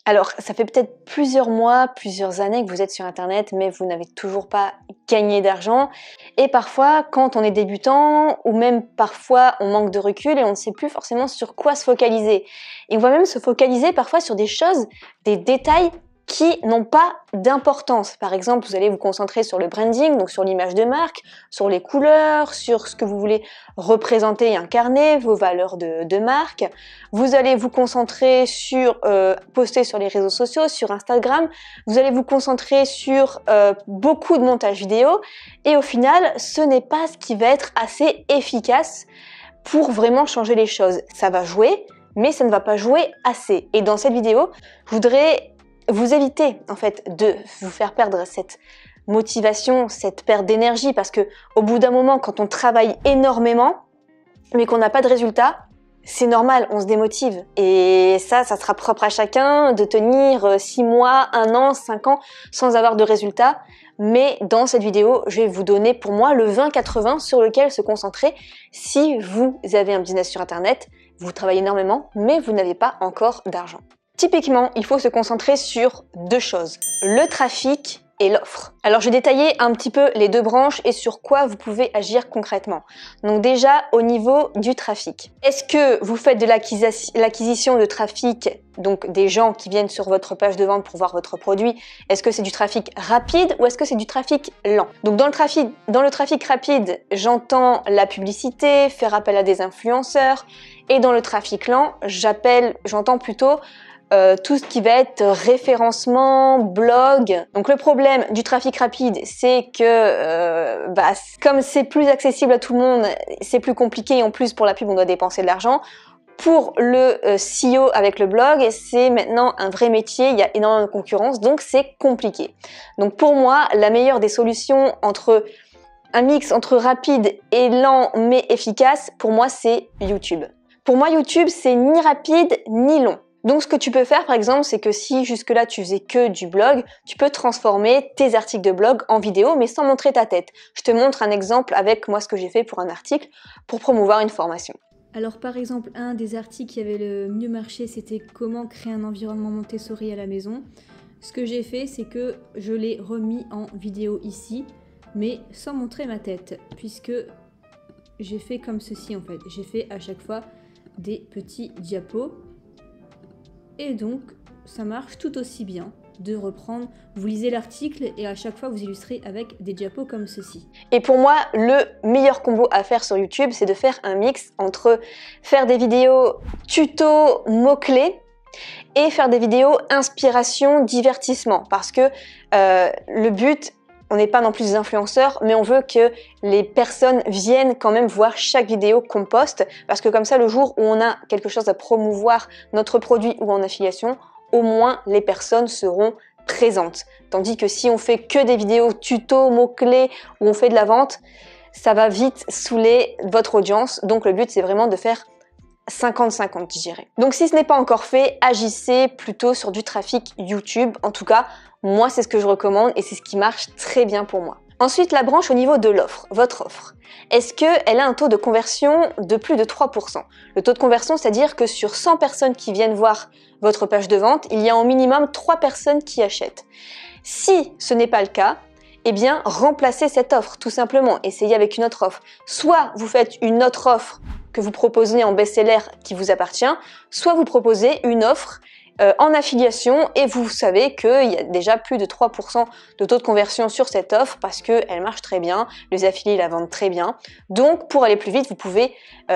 Alors, ça fait peut-être plusieurs mois, plusieurs années que vous êtes sur Internet, mais vous n'avez toujours pas gagné d'argent. Et parfois, quand on est débutant, ou même parfois on manque de recul et on ne sait plus forcément sur quoi se focaliser. Et on va même se focaliser parfois sur des choses, des détails qui n'ont pas d'importance. Par exemple, vous allez vous concentrer sur le branding, donc sur l'image de marque, sur les couleurs, sur ce que vous voulez représenter et incarner, vos valeurs de marque. Vous allez vous concentrer sur poster sur les réseaux sociaux, sur Instagram. Vous allez vous concentrer sur beaucoup de montage vidéo. Et au final, ce n'est pas ce qui va être assez efficace pour vraiment changer les choses. Ça va jouer, mais ça ne va pas jouer assez. Et dans cette vidéo, je voudrais vous éviter en fait de vous faire perdre cette motivation, cette perte d'énergie, parce que au bout d'un moment, quand on travaille énormément, mais qu'on n'a pas de résultat, c'est normal, on se démotive. Et ça sera propre à chacun de tenir 6 mois, 1 an, 5 ans sans avoir de résultat. Mais dans cette vidéo, je vais vous donner pour moi le 20-80 sur lequel se concentrer si vous avez un business sur Internet, vous travaillez énormément, mais vous n'avez pas encore d'argent. Typiquement, il faut se concentrer sur 2 choses, le trafic et l'offre. Alors je vais détailler un petit peu les 2 branches et sur quoi vous pouvez agir concrètement. Donc déjà au niveau du trafic. Est-ce que vous faites de l'acquisition de trafic, donc des gens qui viennent sur votre page de vente pour voir votre produit? Est-ce que c'est du trafic rapide ou est-ce que c'est du trafic lent? Donc dans le trafic rapide, j'entends la publicité, faire appel à des influenceurs, et dans le trafic lent, j'entends plutôt tout ce qui va être référencement, blog. Donc le problème du trafic rapide, c'est que comme c'est plus accessible à tout le monde, c'est plus compliqué et en plus pour la pub on doit dépenser de l'argent. Pour le SEO avec le blog, c'est maintenant un vrai métier, il y a énormément de concurrence, donc c'est compliqué. Donc pour moi, la meilleure des solutions un mix entre rapide et lent mais efficace, pour moi c'est YouTube. Pour moi YouTube c'est ni rapide ni long. Donc ce que tu peux faire par exemple, c'est que si jusque-là tu faisais que du blog, tu peux transformer tes articles de blog en vidéo mais sans montrer ta tête. Je te montre un exemple avec moi ce que j'ai fait pour un article pour promouvoir une formation. Alors par exemple, un des articles qui avait le mieux marché, c'était comment créer un environnement Montessori à la maison. Ce que j'ai fait, c'est que je l'ai remis en vidéo ici, mais sans montrer ma tête, puisque j'ai fait comme ceci en fait. J'ai fait à chaque fois des petits diapos. Et donc, ça marche tout aussi bien de reprendre, vous lisez l'article et à chaque fois vous illustrez avec des diapos comme ceci. Et pour moi, le meilleur combo à faire sur YouTube, c'est de faire un mix entre faire des vidéos tuto, mots-clés et faire des vidéos inspiration, divertissement. Parce que le but, on n'est pas non plus des influenceurs, mais on veut que les personnes viennent quand même voir chaque vidéo qu'on poste, parce que comme ça, le jour où on a quelque chose à promouvoir, notre produit ou en affiliation, au moins les personnes seront présentes. Tandis que si on fait que des vidéos tuto, mots-clés, où on fait de la vente, ça va vite saouler votre audience. Donc le but, c'est vraiment de faire 50-50, je dirais. Donc si ce n'est pas encore fait, agissez plutôt sur du trafic YouTube. En tout cas, moi, c'est ce que je recommande et c'est ce qui marche très bien pour moi. Ensuite, la branche au niveau de l'offre, votre offre. Est-ce qu'elle a un taux de conversion de plus de 3%? Le taux de conversion, c'est-à-dire que sur 100 personnes qui viennent voir votre page de vente, il y a au minimum 3 personnes qui achètent. Si ce n'est pas le cas, eh bien, remplacez cette offre, tout simplement. Essayez avec une autre offre. Soit vous faites une autre offre que vous proposez en best-seller qui vous appartient, soit vous proposez une offre en affiliation et vous savez qu'il y a déjà plus de 3% de taux de conversion sur cette offre parce qu'elle marche très bien, les affiliés la vendent très bien. Donc pour aller plus vite, vous pouvez,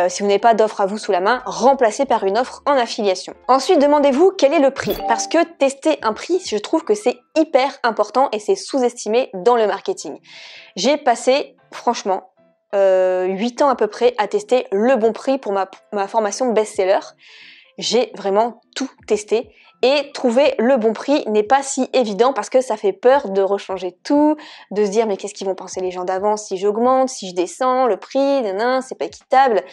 si vous n'avez pas d'offre à vous sous la main, remplacer par une offre en affiliation. Ensuite, demandez-vous quel est le prix parce que tester un prix, je trouve que c'est hyper important et c'est sous-estimé dans le marketing. J'ai passé, franchement, 8 ans à peu près à tester le bon prix pour ma formation best-seller. J'ai vraiment tout testé et trouver le bon prix n'est pas si évident parce que ça fait peur de rechanger tout, de se dire mais qu'est-ce qu'ils vont penser les gens d'avant si j'augmente, si je descends le prix, c'est pas équitable.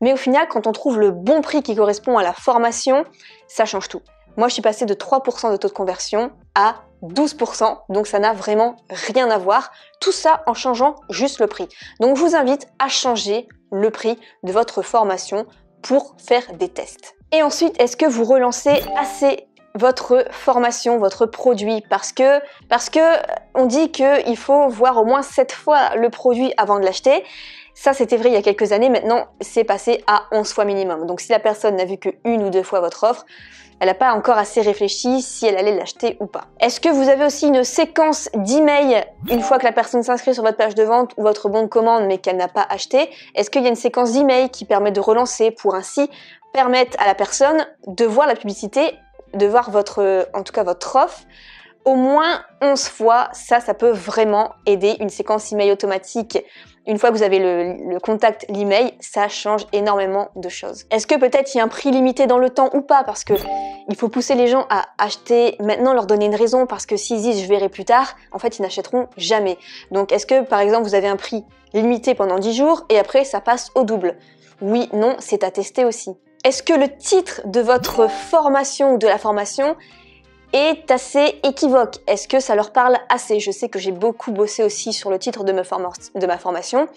Mais au final, quand on trouve le bon prix qui correspond à la formation, ça change tout. Moi, je suis passée de 3% de taux de conversion à 12%, donc ça n'a vraiment rien à voir. Tout ça en changeant juste le prix. Donc je vous invite à changer le prix de votre formation pour faire des tests. Et ensuite, est-ce que vous relancez assez votre formation, votre produit, parce que on dit qu'il faut voir au moins 7 fois le produit avant de l'acheter. Ça, c'était vrai il y a quelques années. Maintenant, c'est passé à 11 fois minimum. Donc, si la personne n'a vu que 1 ou 2 fois votre offre, elle n'a pas encore assez réfléchi si elle allait l'acheter ou pas. Est-ce que vous avez aussi une séquence d'emails une fois que la personne s'inscrit sur votre page de vente ou votre bon de commande mais qu'elle n'a pas acheté? Est-ce qu'il y a une séquence d'emails qui permet de relancer pour ainsi permettre à la personne de voir la publicité, de voir en tout cas votre offre au moins 11 fois? Ça peut vraiment aider. Une séquence email automatique. Une fois que vous avez le contact, l'email, ça change énormément de choses. Est-ce que peut-être il y a un prix limité dans le temps ou pas? Parce que il faut pousser les gens à acheter maintenant, leur donner une raison, parce que s'ils disent je verrai plus tard, en fait ils n'achèteront jamais. Donc est-ce que par exemple vous avez un prix limité pendant 10 jours et après ça passe au double? Oui, non, c'est à tester aussi. Est-ce que le titre de votre formation ou de la formation est assez équivoque? Est-ce que ça leur parle assez? Je sais que j'ai beaucoup bossé aussi sur le titre de ma formation.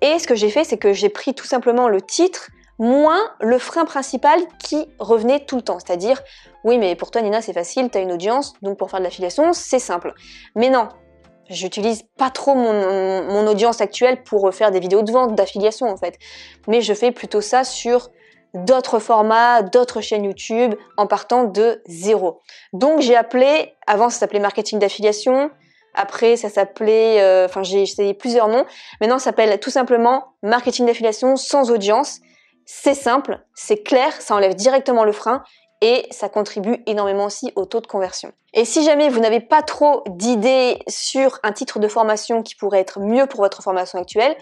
Et ce que j'ai fait, c'est que j'ai pris tout simplement le titre moins le frein principal qui revenait tout le temps. C'est-à-dire, oui, mais pour toi, Nina, c'est facile, tu as une audience, donc pour faire de l'affiliation, c'est simple. Mais non, j'utilise pas trop mon audience actuelle pour faire des vidéos de vente, d'affiliation en fait. Mais je fais plutôt ça sur d'autres formats, d'autres chaînes YouTube en partant de zéro. Donc j'ai appelé, avant ça s'appelait marketing d'affiliation, après ça s'appelait, j'ai essayé plusieurs noms, maintenant ça s'appelle tout simplement marketing d'affiliation sans audience. C'est simple, c'est clair, ça enlève directement le frein et ça contribue énormément aussi au taux de conversion. Et si jamais vous n'avez pas trop d'idées sur un titre de formation qui pourrait être mieux pour votre formation actuelle,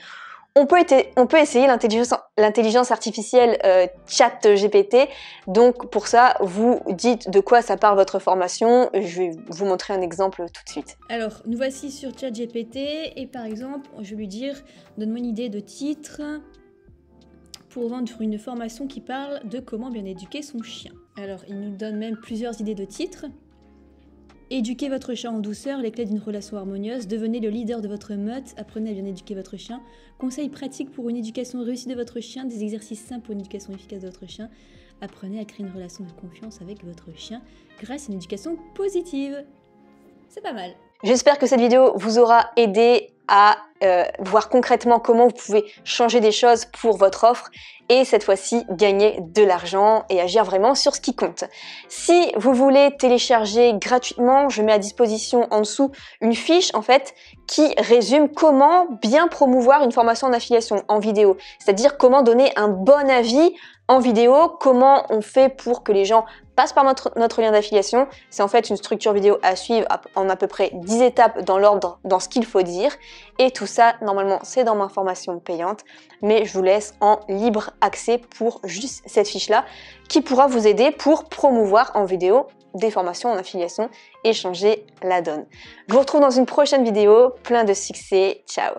on peut essayer l'intelligence artificielle ChatGPT. Donc pour ça, vous dites de quoi ça parle votre formation. Je vais vous montrer un exemple tout de suite. Alors, nous voici sur ChatGPT et par exemple, je vais lui dire « Donne-moi une idée de titre pour vendre une formation qui parle de comment bien éduquer son chien. » Alors, il nous donne même plusieurs idées de titres. Éduquez votre chien en douceur, les clés d'une relation harmonieuse. Devenez le leader de votre meute. Apprenez à bien éduquer votre chien. Conseils pratiques pour une éducation réussie de votre chien. Des exercices simples pour une éducation efficace de votre chien. Apprenez à créer une relation de confiance avec votre chien grâce à une éducation positive. C'est pas mal. J'espère que cette vidéo vous aura aidé à voir concrètement comment vous pouvez changer des choses pour votre offre et cette fois-ci gagner de l'argent et agir vraiment sur ce qui compte. Si vous voulez télécharger gratuitement, je mets à disposition en dessous une fiche en fait qui résume comment bien promouvoir une formation en affiliation en vidéo, c'est-à-dire comment donner un bon avis en vidéo, comment on fait pour que les gens passent par notre lien d'affiliation. C'est en fait une structure vidéo à suivre en à peu près 10 étapes dans l'ordre, dans ce qu'il faut dire. Et tout ça, normalement, c'est dans ma formation payante, mais je vous laisse en libre accès pour juste cette fiche-là qui pourra vous aider pour promouvoir en vidéo des formations en affiliation et changer la donne. Je vous retrouve dans une prochaine vidéo. Plein de succès. Ciao!